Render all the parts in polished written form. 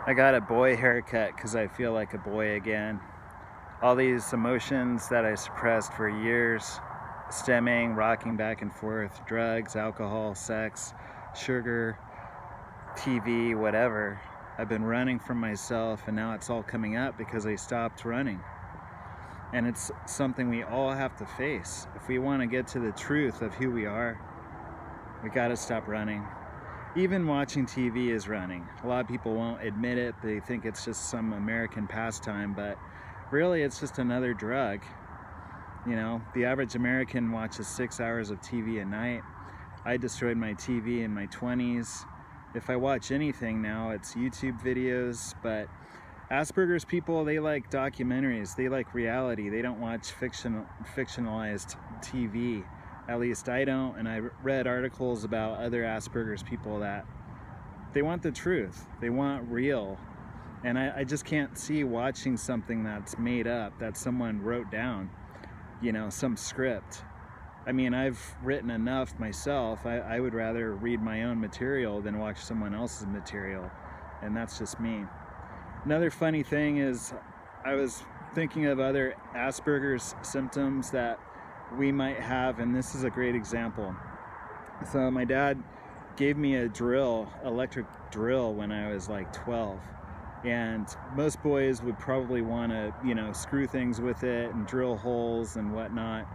I got a boy haircut because I feel like a boy again. All these emotions that I suppressed for years, stemming, rocking back and forth, drugs, alcohol, sex, sugar, TV, whatever. I've been running from myself, and now it's all coming up because I stopped running. And it's something we all have to face. If we want to get to the truth of who we are, we got to stop running. Even watching TV is running. A lot of people won't admit it. They think it's just some American pastime, but really it's just another drug. You know, the average American watches 6 hours of TV a night. I destroyed my TV in my 20s. If I watch anything now, it's YouTube videos, but Asperger's people, they like documentaries, they like reality. They don't watch fictionalized TV. At least I don't, and I read articles about other Asperger's people that they want the truth, they want real. And I just can't see watching something that's made up, that someone wrote down, you know, some script. I mean, I've written enough myself. I would rather read my own material than watch someone else's material, and that's just me. Another funny thing is I was thinking of other Asperger's symptoms that we might have, and this is a great example. So my dad gave me a drill, electric drill, when I was like 12, and most boys would probably want to, you know, screw things with it and drill holes and whatnot.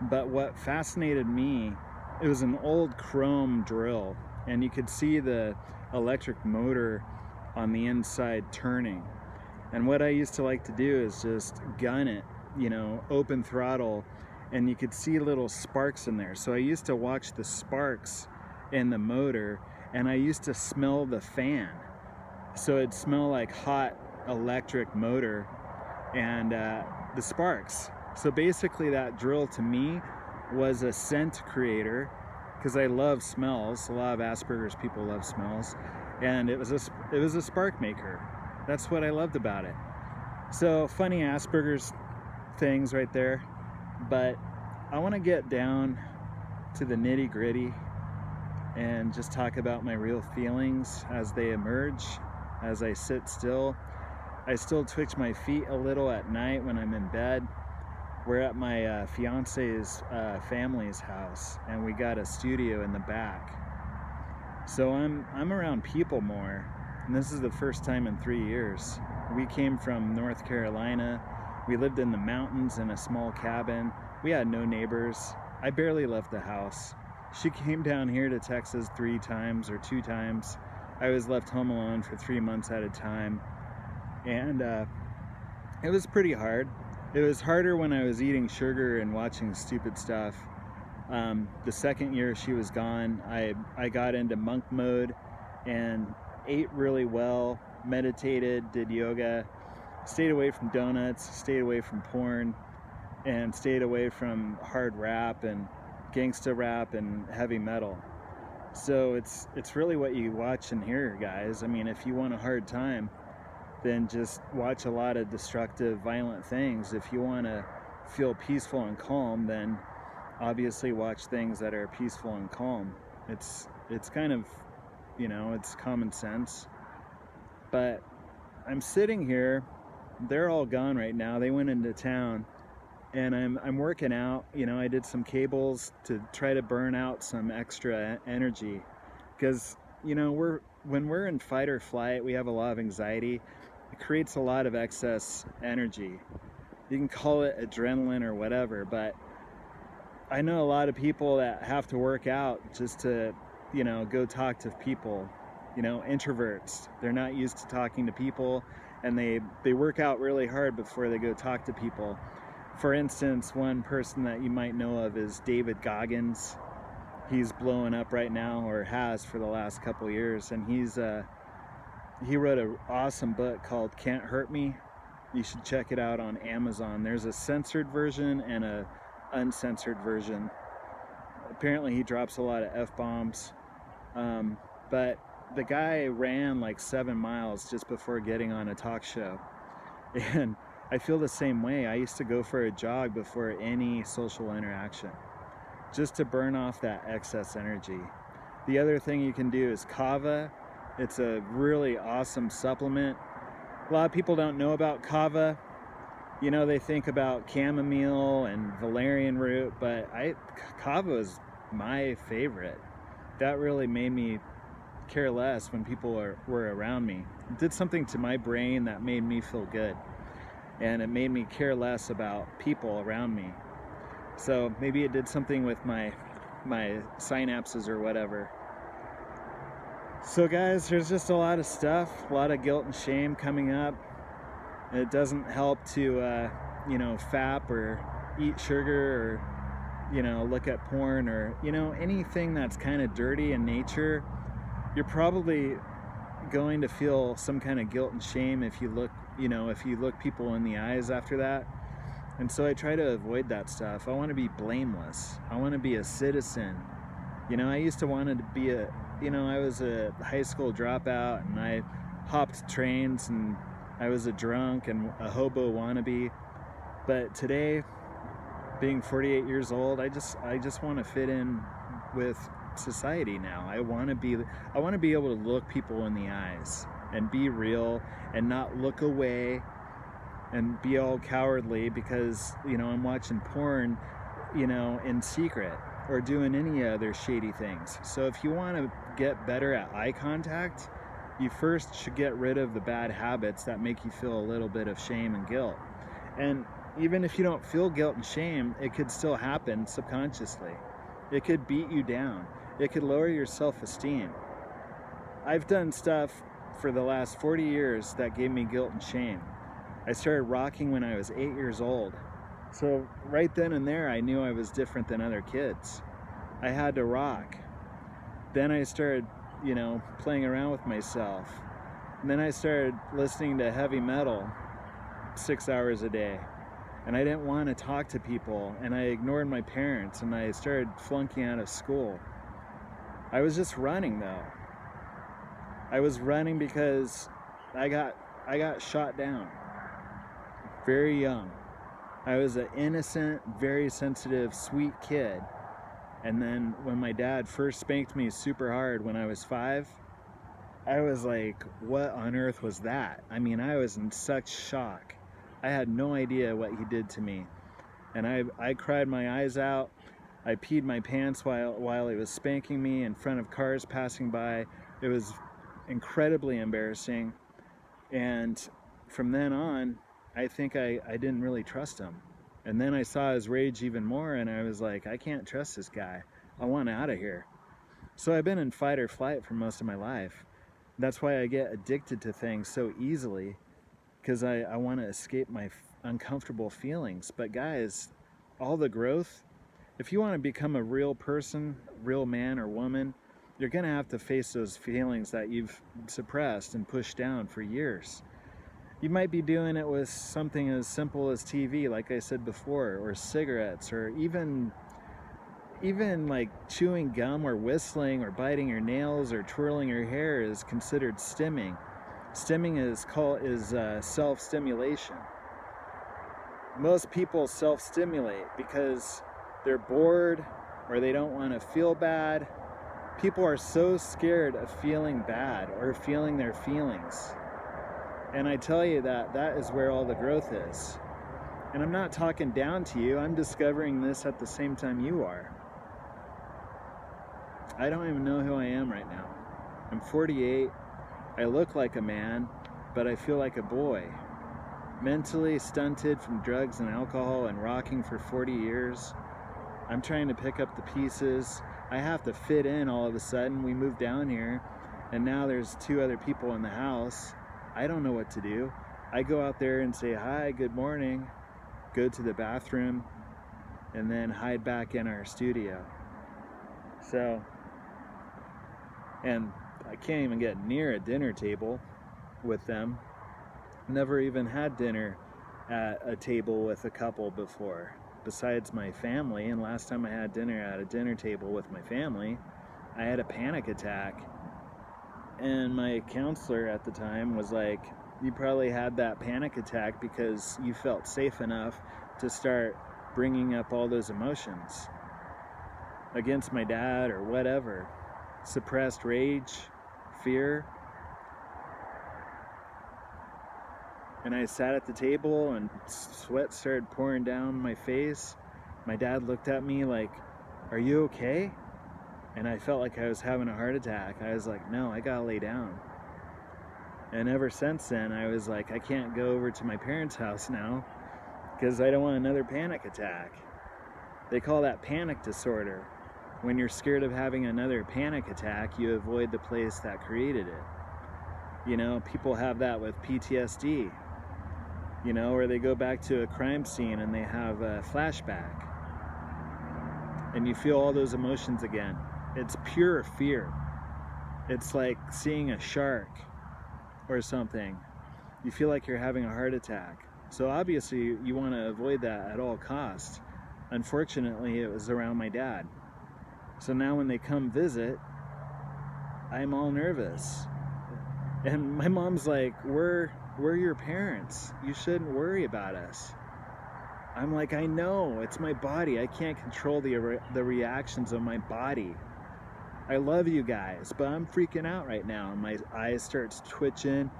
But what fascinated me, it was an old chrome drill, and you could see the electric motor on the inside turning. And what I used to like to do is just gun it, you know, open throttle, and you could see little sparks in there. So I used to watch the sparks in the motor, and I used to smell the fan. So it'd smell like hot electric motor and the sparks. So basically that drill to me was a scent creator, because I love smells. A lot of Asperger's people love smells, and it was a spark maker. That's what I loved about it. So funny Asperger's things right there. But I want to get down to the nitty gritty and just talk about my real feelings as they emerge, as I sit still. I still twitch my feet a little at night when I'm in bed. We're at my fiance's family's house, and we got a studio in the back. So I'm around people more, and this is the first time in 3 years. We came from North Carolina. We lived in the mountains in a small cabin. We had no neighbors. I barely left the house. She came down here to Texas 3 times or 2 times. I was left home alone for 3 months at a time. And it was pretty hard. It was harder when I was eating sugar and watching stupid stuff. The second year she was gone, I got into monk mode and ate really well, meditated, did yoga, stayed away from donuts, stayed away from porn, and stayed away from hard rap and gangsta rap and heavy metal. So it's really what you watch and hear, guys. I mean, if you want a hard time, then just watch a lot of destructive, violent things. If you want to feel peaceful and calm, then obviously watch things that are peaceful and calm. It's kind of, you know, it's common sense. But I'm sitting here, they're all gone right now. They went into town, and I'm working out. You know, I did some cables to try to burn out some extra energy, because, you know, when we're in fight or flight, we have a lot of anxiety. It creates a lot of excess energy. You can call it adrenaline or whatever, but I know a lot of people that have to work out just to, you know, go talk to people. You know, introverts, they're not used to talking to people, and they work out really hard before they go talk to people. For instance, one person that you might know of is David Goggins. He's blowing up right now, or has for the last couple years, and he wrote an awesome book called Can't Hurt Me. You should check it out on Amazon. There's a censored version and a uncensored version. Apparently he drops a lot of F-bombs, but the guy ran like 7 miles just before getting on a talk show. And I feel the same way. I used to go for a jog before any social interaction, just to burn off that excess energy. The other thing you can do is kava. It's a really awesome supplement. A lot of people don't know about kava. You know, they think about chamomile and valerian root, but kava is my favorite. That really made me care less when people were around me. It did something to my brain that made me feel good, and it made me care less about people around me. So maybe it did something with my synapses or whatever. So guys, there's just a lot of stuff, a lot of guilt and shame coming up. It doesn't help to fap or eat sugar or look at porn or anything that's kind of dirty in nature. You're probably going to feel some kind of guilt and shame if you look people in the eyes after that. And so I try to avoid that stuff. I want to be blameless. I want to be a citizen. I used to want to be I was a high school dropout, and I hopped trains, and I was a drunk and a hobo wannabe. But today, being 48 years old, I just want to fit in with society now. I want to be able to look people in the eyes and be real and not look away and be all cowardly because I'm watching porn in secret or doing any other shady things. So if you want to get better at eye contact, you first should get rid of the bad habits that make you feel a little bit of shame and guilt. And even if you don't feel guilt and shame, it could still happen subconsciously. It could beat you down. It could lower your self-esteem. I've done stuff for the last 40 years that gave me guilt and shame. I started rocking when I was 8 years old. So right then and there, I knew I was different than other kids. I had to rock. Then I started, playing around with myself. And then I started listening to heavy metal 6 hours a day. And I didn't want to talk to people, and I ignored my parents, and I started flunking out of school. I was just running though. I was running because I got shot down very young. I was an innocent, very sensitive, sweet kid. And then when my dad first spanked me super hard when I was 5, I was like, what on earth was that? I mean, I was in such shock. I had no idea what he did to me. And I cried my eyes out. I peed my pants while he was spanking me in front of cars passing by. It was incredibly embarrassing. And from then on, I think I didn't really trust him. And then I saw his rage even more, and I was like, I can't trust this guy. I want out of here. So I've been in fight or flight for most of my life. That's why I get addicted to things so easily, because I want to escape my uncomfortable feelings. But guys, all the growth, if you want to become a real person, real man or woman, you're going to have to face those feelings that you've suppressed and pushed down for years. You might be doing it with something as simple as TV, like I said before, or cigarettes, or even like chewing gum or whistling or biting your nails or twirling your hair is considered stimming. Stimming is self-stimulation. Most people self-stimulate because they're bored or they don't want to feel bad. People are so scared of feeling bad or feeling their feelings. And I tell you that is where all the growth is. And I'm not talking down to you. I'm discovering this at the same time you are. I don't even know who I am right now. I'm 48. I look like a man, but I feel like a boy. Mentally stunted from drugs and alcohol and rocking for 40 years. I'm trying to pick up the pieces. I have to fit in all of a sudden. We moved down here, and now there's 2 other people in the house. I don't know what to do. I go out there and say, hi, good morning, go to the bathroom, and then hide back in our studio. So, and I can't even get near a dinner table with them. Never even had dinner at a table with a couple before, besides my family. And last time I had dinner at a dinner table with my family, I had a panic attack. And my counselor at the time was like, you probably had that panic attack because you felt safe enough to start bringing up all those emotions against my dad or whatever. Suppressed rage, fear. And I sat at the table and sweat started pouring down my face. My dad looked at me like, "Are you okay?" And I felt like I was having a heart attack. I was like, "No, I gotta lay down." And ever since then, I was like, I can't go over to my parents' house now because I don't want another panic attack. They call that panic disorder. When you're scared of having another panic attack, you avoid the place that created it. You know, people have that with PTSD, you know, where they go back to a crime scene and they have a flashback. And you feel all those emotions again. It's pure fear. It's like seeing a shark or something. You feel like you're having a heart attack. So obviously you want to avoid that at all costs. Unfortunately, it was around my dad. So now when they come visit, I'm all nervous. And my mom's like, we're your parents. You shouldn't worry about us. I'm like, I know, it's my body. I can't control the reactions of my body. I love you guys, but I'm freaking out right now. My eyes start twitching.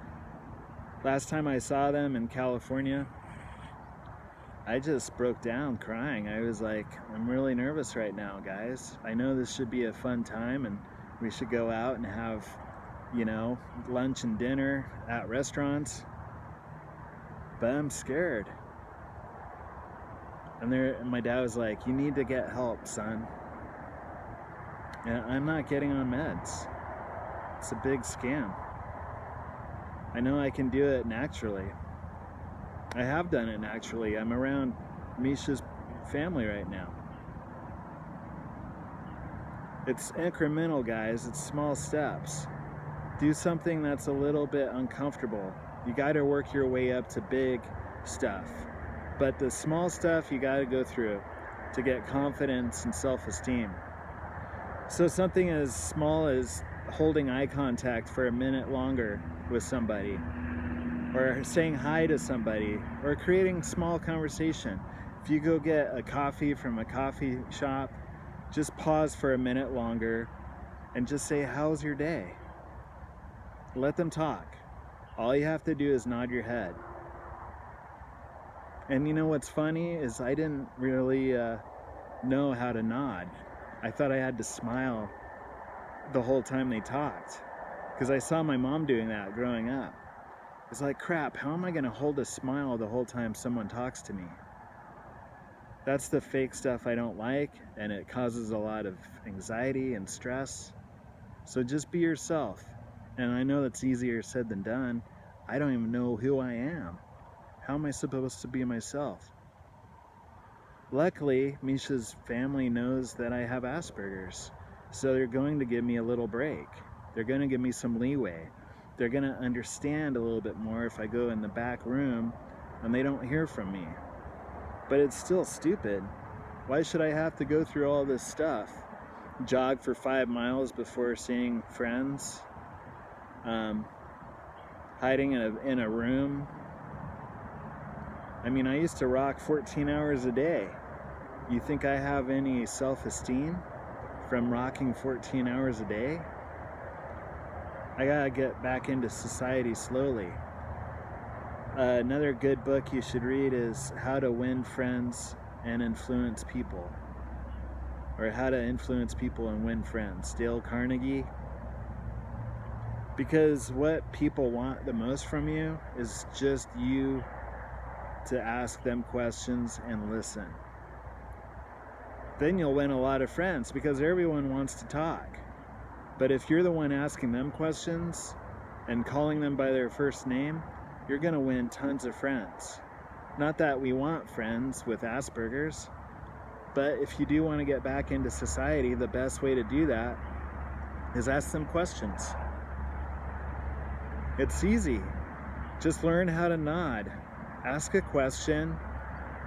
Last time I saw them in California, I just broke down crying. I was like, I'm really nervous right now, guys. I know this should be a fun time and we should go out and have, you know, lunch and dinner at restaurants, but I'm scared. And my dad was like, you need to get help, son. And I'm not getting on meds. It's a big scam. I know I can do it naturally. I have done it naturally. I'm around Misha's family right now. It's incremental, guys. It's small steps. Do something that's a little bit uncomfortable. You got to work your way up to big stuff. But the small stuff you got to go through to get confidence and self-esteem. So something as small as holding eye contact for a minute longer with somebody, or saying hi to somebody, or creating small conversation. If you go get a coffee from a coffee shop, just pause for a minute longer and just say, how's your day? Let them talk. All you have to do is nod your head. And you know what's funny is I didn't really know how to nod. I thought I had to smile the whole time they talked, because I saw my mom doing that growing up. It's like, crap, how am I going to hold a smile the whole time someone talks to me? That's the fake stuff I don't like, and it causes a lot of anxiety and stress. So just be yourself. And I know that's easier said than done. I don't even know who I am. How am I supposed to be myself? Luckily, Misha's family knows that I have Asperger's, so they're going to give me a little break. They're going to give me some leeway. They're going to understand a little bit more if I go in the back room and they don't hear from me. But it's still stupid. Why should I have to go through all this stuff? Jog for 5 miles before seeing friends? Hiding in a room? I mean, I used to rock 14 hours a day. You think I have any self-esteem from rocking 14 hours a day? I gotta get back into society slowly. Another good book you should read is How to Win Friends and Influence People, or How to Influence People and Win Friends, Dale Carnegie. Because what people want the most from you is just you to ask them questions and listen. Then you'll win a lot of friends because everyone wants to talk. But if you're the one asking them questions and calling them by their first name, you're going to win tons of friends. Not that we want friends with Asperger's, but if you do want to get back into society, the best way to do that is ask them questions. It's easy. Just learn how to nod. Ask a question.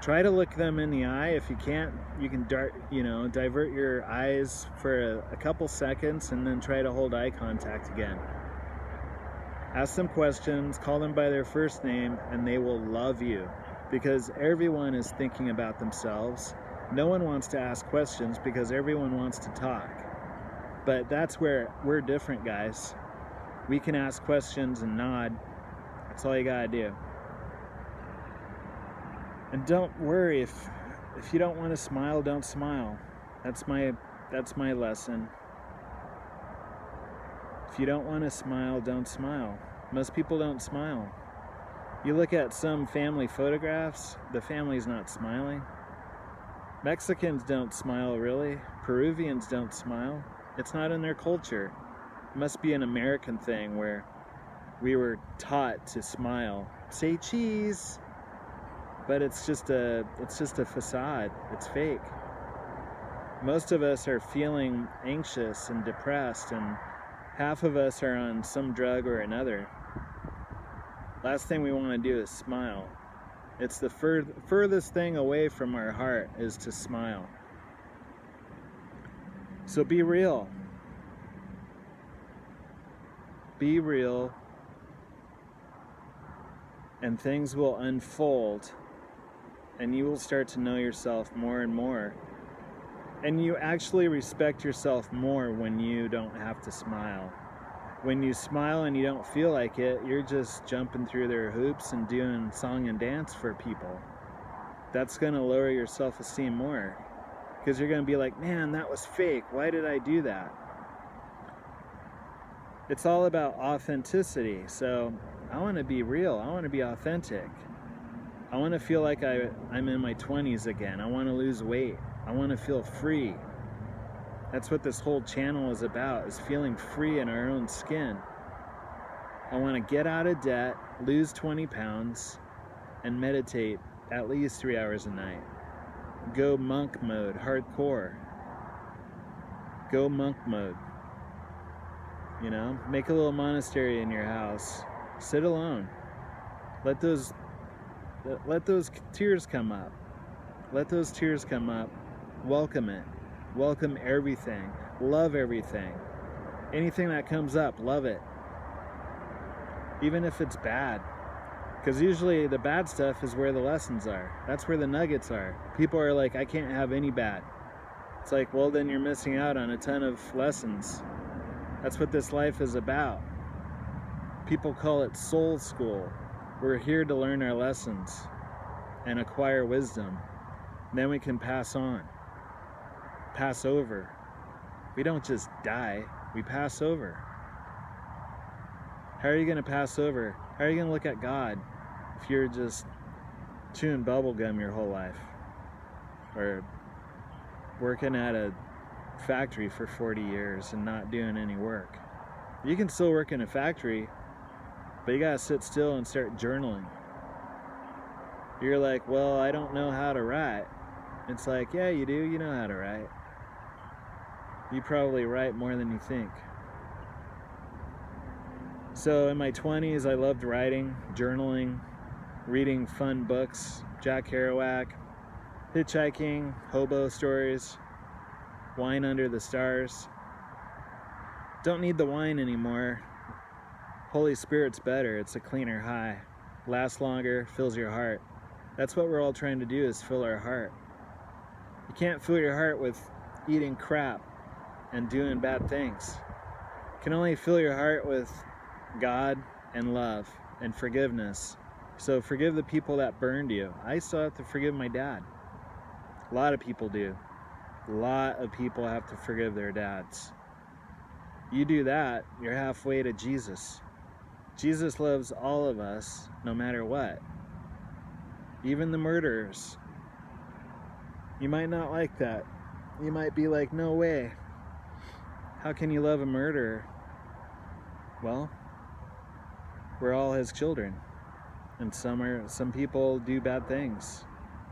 Try to look them in the eye. If you can't, you can divert your eyes for a couple seconds and then try to hold eye contact again. Ask them questions, call them by their first name, and they will love you because everyone is thinking about themselves. No one wants to ask questions because everyone wants to talk. But that's where we're different, guys. We can ask questions and nod. That's all you gotta do. And don't worry if you don't want to smile, don't smile. That's my lesson. If you don't want to smile, don't smile. Most people don't smile. You look at some family photographs, the family's not smiling. Mexicans don't smile, really. Peruvians don't smile. It's not in their culture. It must be an American thing where we were taught to smile. Say cheese. But it's just a facade. It's fake. Most of us are feeling anxious and depressed, and half of us are on some drug or another. Last thing we want to do is smile. It's the furthest thing away from our heart is to smile. So be real. Be real, and things will unfold, and you will start to know yourself more and more. And you actually respect yourself more when you don't have to smile. When you smile and you don't feel like it, you're just jumping through their hoops and doing song and dance for people. That's going to lower your self-esteem more. Because you're going to be like, man, that was fake. Why did I do that? It's all about authenticity. So I want to be real. I want to be authentic. I want to feel like I'm in my 20s again. I want to lose weight. I want to feel free. That's what this whole channel is about, is feeling free in our own skin. I want to get out of debt, lose 20 pounds, and meditate at least 3 hours a night. Go monk mode, hardcore. Go monk mode. You know, make a little monastery in your house. Sit alone. Let those tears come up. Let those tears come up. Welcome it. Welcome everything. Love everything. Anything that comes up, love it. Even if it's bad. Because usually the bad stuff is where the lessons are. That's where the nuggets are. People are like, I can't have any bad. It's like, well, then you're missing out on a ton of lessons. That's what this life is about. People call it soul school. We're here to learn our lessons and acquire wisdom. Then we can pass on. Pass over. We don't just die, we pass over. How are you going to pass over? How are you going to look at God if you're just chewing bubble gum your whole life? Or working at a factory for 40 years and not doing any work? You can still work in a factory, but you got to sit still and start journaling. You're like, well, I don't know how to write. It's like, yeah, you do. You know how to write. You probably write more than you think. So in my 20s, I loved writing, journaling, reading fun books, Jack Kerouac, hitchhiking, hobo stories, wine under the stars. Don't need the wine anymore. Holy Spirit's better. It's a cleaner high. Lasts longer, fills your heart. That's what we're all trying to do, is fill our heart. You can't fill your heart with eating crap and doing bad things. You can only fill your heart with God and love and forgiveness. So forgive the people that burned you. I still have to forgive my dad. A lot of people do. A lot of people have to forgive their dads. You do that, you're halfway to Jesus. Jesus loves all of us, no matter what. Even the murderers. You might not like that. You might be like, no way. How can you love a murderer? Well, we're all his children. And some people do bad things.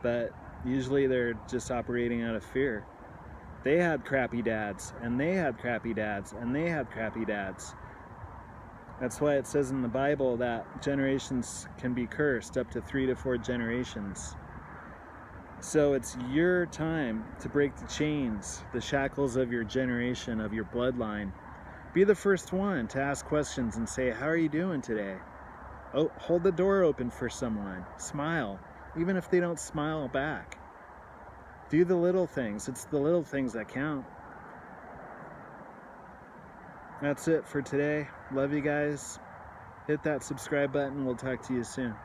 But usually they're just operating out of fear. They had crappy dads, and they had crappy dads, and they had crappy dads. That's why it says in the Bible that generations can be cursed, up to 3 to 4 generations. So it's your time to break the chains, the shackles of your generation, of your bloodline. Be the first one to ask questions and say, how are you doing today? Oh, hold the door open for someone. Smile, even if they don't smile back. Do the little things. It's the little things that count. That's it for today. Love you guys. Hit that subscribe button. We'll talk to you soon.